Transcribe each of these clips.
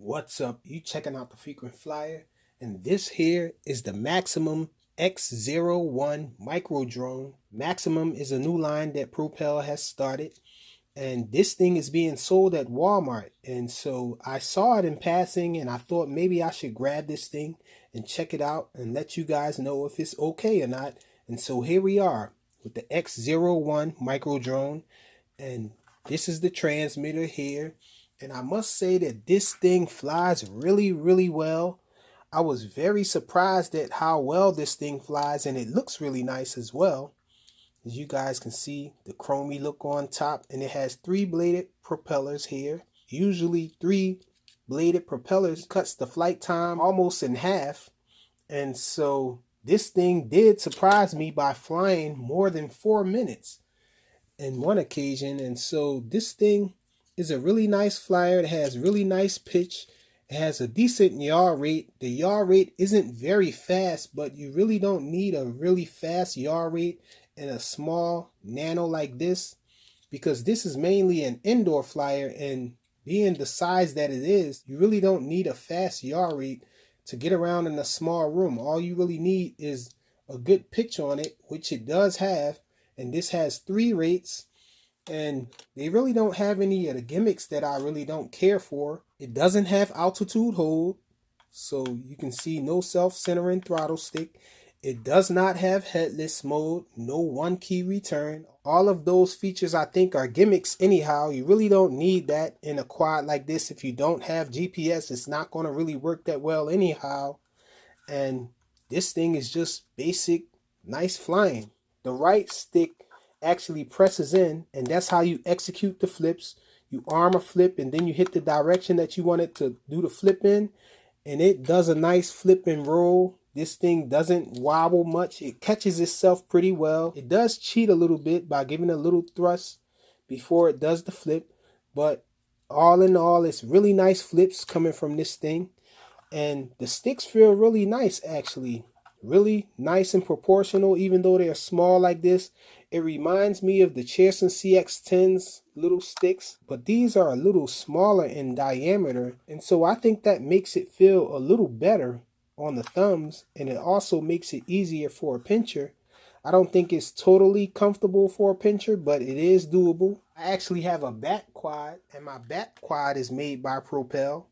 What's up? You checking out the Frequent Flyer, and this here is the Maximum X01 Micro Drone. Maximum is a new line that Propel has started, and this thing is being sold at Walmart. And so I saw it in passing, and I thought maybe I should grab this thing and check it out and let you guys know if it's okay or not. And so here we are with the X01 Micro Drone, and this is the transmitter here. And I must say that this thing flies really well. I was very surprised at how well this thing flies, and it looks really nice as well. As you guys can see, the chromey look on top, and it has 3-bladed propellers here. Usually 3-bladed propellers cuts the flight time almost in half. And so this thing did surprise me by flying more than 4 minutes in one occasion. And so this thing is a really nice flyer. It has really nice pitch. It has a decent yaw rate. The yaw rate isn't very fast, but you really don't need a really fast yaw rate in a small nano like this, because this is mainly an indoor flyer, and being the size that it is, you really don't need a fast yaw rate to get around in a small room. All you really need is a good pitch on it, which it does have, and this has 3 rates. And they really don't have any of the gimmicks that I really don't care for. It doesn't have altitude hold, so you can see no self-centering throttle stick. It does not have headless mode, no 1-key return. All of those features I think are gimmicks anyhow. You really don't need that in a quad like this. If you don't have GPS, it's not going to really work that well anyhow. And this thing is just basic, nice flying. The right stick actually presses in, and that's how you execute the flips. You arm a flip, and then you hit the direction that you want it to do the flip in, and it does a nice flip and roll. This thing doesn't wobble much. It catches itself pretty well. It does cheat a little bit by giving a little thrust before it does the flip, but all in all, it's really nice flips coming from this thing. And the sticks feel really nice, actually. Really nice and proportional, even though they're small like this. It reminds me of the Cheerson CX10's little sticks, but these are a little smaller in diameter, and so I think that makes it feel a little better on the thumbs, and it also makes it easier for a pincher. I don't think it's totally comfortable for a pincher, but it is doable. I actually have a back quad, and my back quad is made by Propel.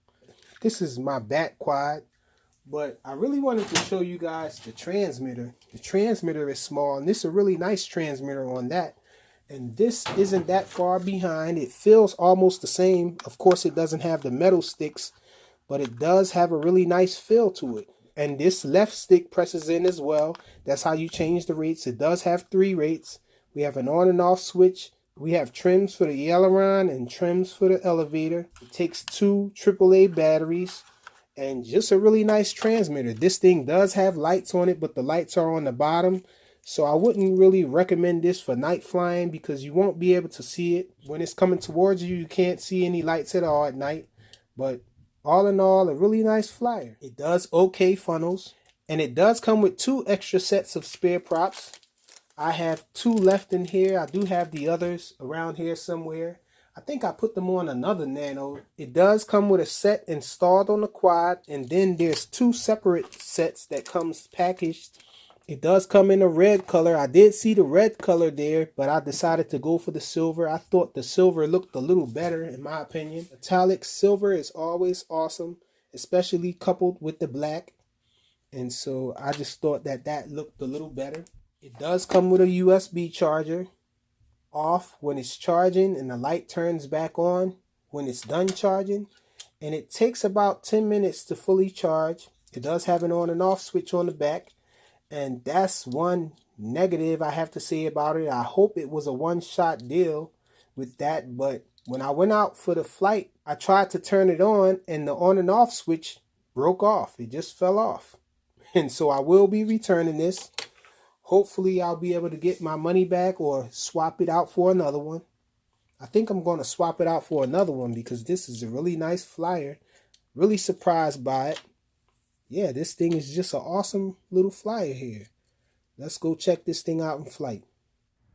This is my back quad. But I really wanted to show you guys the transmitter. The transmitter is small, and this is a really nice transmitter on that. And this isn't that far behind. It feels almost the same. Of course, it doesn't have the metal sticks, but it does have a really nice feel to it. And this left stick presses in as well. That's how you change the rates. It does have 3 rates. We have an on and off switch. We have trims for the aileron and trims for the elevator. It takes 2 AAA batteries. And just a really nice transmitter. This thing does have lights on it, but the lights are on the bottom. So I wouldn't really recommend this for night flying, because you won't be able to see it. When it's coming towards you, you can't see any lights at all at night. But all in all, a really nice flyer. It does okay funnels. And it does come with 2 extra sets of spare props. I have 2 left in here. I do have the others around here somewhere. I think I put them on another nano. It does come with a set installed on the quad, and then there's 2 separate sets that comes packaged. It does come in a red color. I did see the red color there, but I decided to go for the silver. I thought the silver looked a little better in my opinion. Metallic silver is always awesome, especially coupled with the black. And so I just thought that that looked a little better. It does come with a USB charger. Off when it's charging, and the light turns back on when it's done charging, and it takes about 10 minutes to fully charge. It does have an on and off switch on the back, and that's one negative I have to say about it. I hope it was a one-shot deal with that, but when I went out for the flight, I tried to turn it on, and the on and off switch broke off. It just fell off. And so I will be returning this. Hopefully I'll be able to get my money back or swap it out for another one. I think I'm going to swap it out for another one, because this is a really nice flyer. Really surprised by it. Yeah, this thing is just an awesome little flyer here. Let's go check this thing out in flight.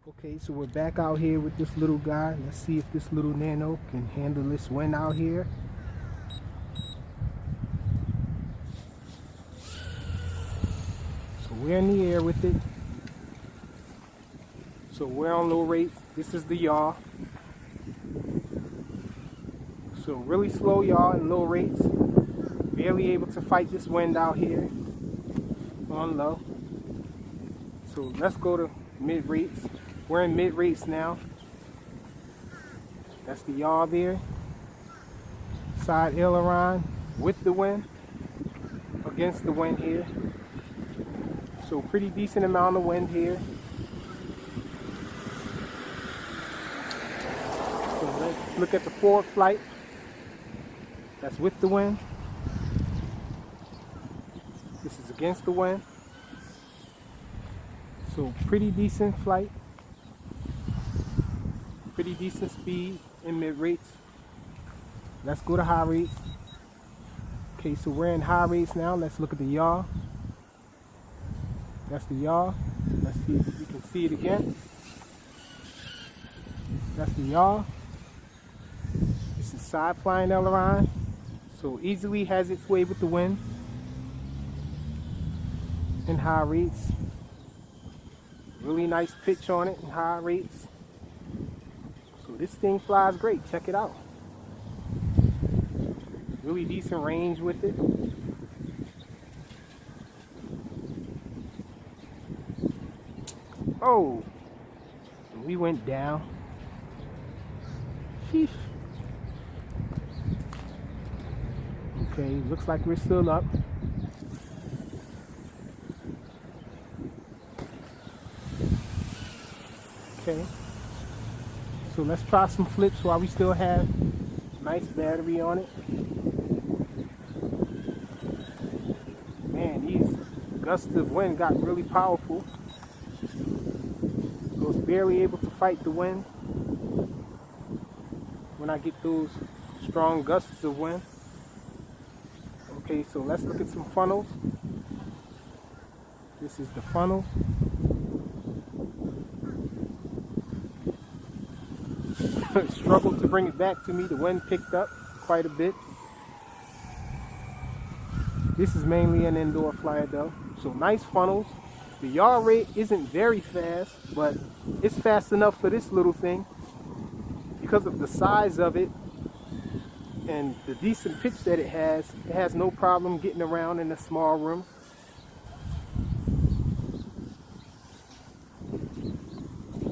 Okay, so we're back out here with this little guy. Let's see if this little nano can handle this wind out here. we're in the air with it. So we're on low rates. This is the yaw. So really slow yaw and low rates. Barely able to fight this wind out here on low. So let's go to mid rates. We're in mid rates now. That's the yaw there. Side aileron with the wind, against the wind here. So pretty decent amount of wind here. So let's look at the forward flight. That's with the wind. This is against the wind. So pretty decent flight. Pretty decent speed in mid rates. Let's go to high rates. Okay, so we're in high rates now. Let's look at the yaw. That's the yaw. Let's see if we can see it again. That's the yaw. This is side flying aileron. So easily has its way with the wind in high rates. Really nice pitch on it in high rates. So this thing flies great. Check it out. Really decent range with it. Oh, we went down. Sheesh. Okay, looks like we're still up. Okay, so let's try some flips while we still have nice battery on it. Man, these gusts of wind got really powerful. So it's barely able to fight the wind when I get those strong gusts of wind. Okay, so let's look at some funnels. This is the funnel. Struggled to bring it back to me. The wind picked up quite a bit. This is mainly an indoor flyer though. So nice funnels. The yaw rate isn't very fast, but it's fast enough for this little thing because of the size of it and the decent pitch that it has no problem getting around in a small room.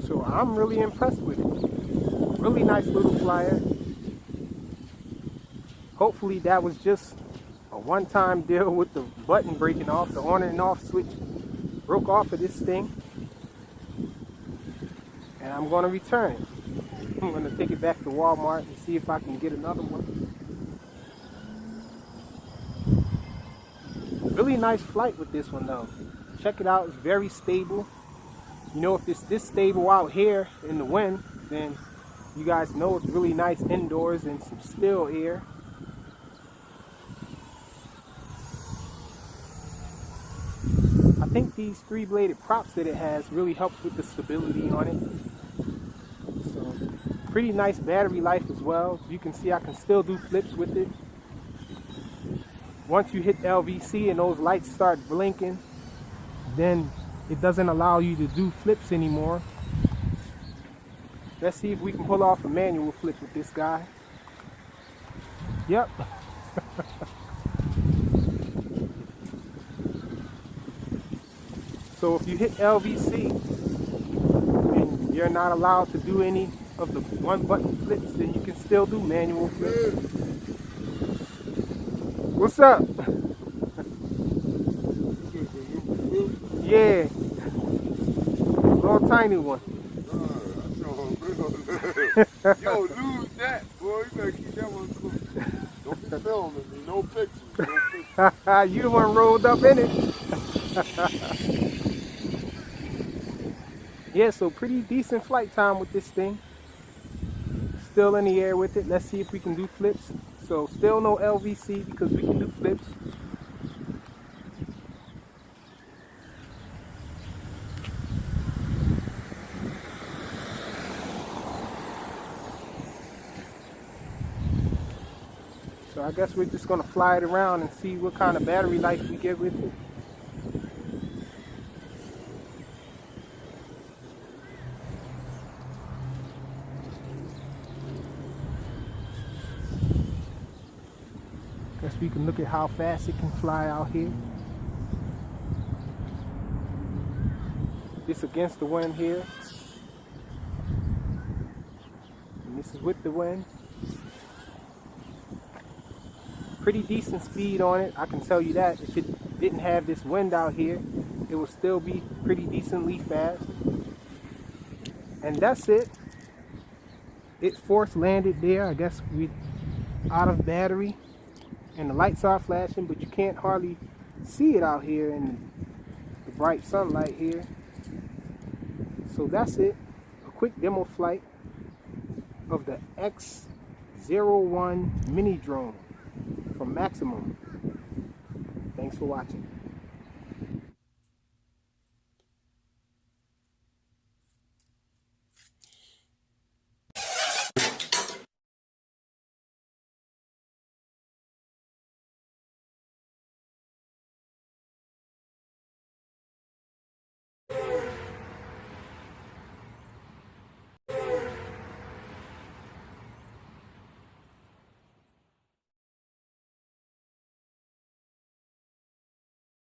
So I'm really impressed with it. Really nice little flyer. Hopefully that was just a one-time deal with the button breaking off. The on and off switch broke off of this thing. And I'm going to return it. I'm going to take it back to Walmart and see if I can get another one. Really nice flight with this one though. Check it out, it's very stable. You know, if it's this stable out here in the wind, then you guys know it's really nice indoors and some still air. I think these three-bladed props that it has really helps with the stability on it. So, pretty nice battery life as well. You can see I can still do flips with it. Once you hit LVC and those lights start blinking, then it doesn't allow you to do flips anymore. Let's see if we can pull off a manual flip with this guy. Yep. So if you hit LVC and you're not allowed to do any of the one button flips, then you can still do manual flips. What's up? Yeah. Little tiny one. Yo, lose that, boy. You better keep that one cool. Don't be filming me. No pictures. No pictures. You the one rolled up in it. Yeah, so pretty decent flight time with this thing. Still in the air with it. Let's see if we can do flips. So still no LVC because we can do flips. So I guess we're just going to fly it around and see what kind of battery life we get with it. guess we can look at how fast it can fly out here. This against the wind here. And this is with the wind. Pretty decent speed on it, I can tell you that. If it didn't have this wind out here, it would still be pretty decently fast. And that's it. It force landed there. I guess we out of battery and the lights are flashing, but you can't hardly see it out here in the bright sunlight here. So that's it. A quick demo flight of the X01 mini drone from Maximum. Thanks for watching.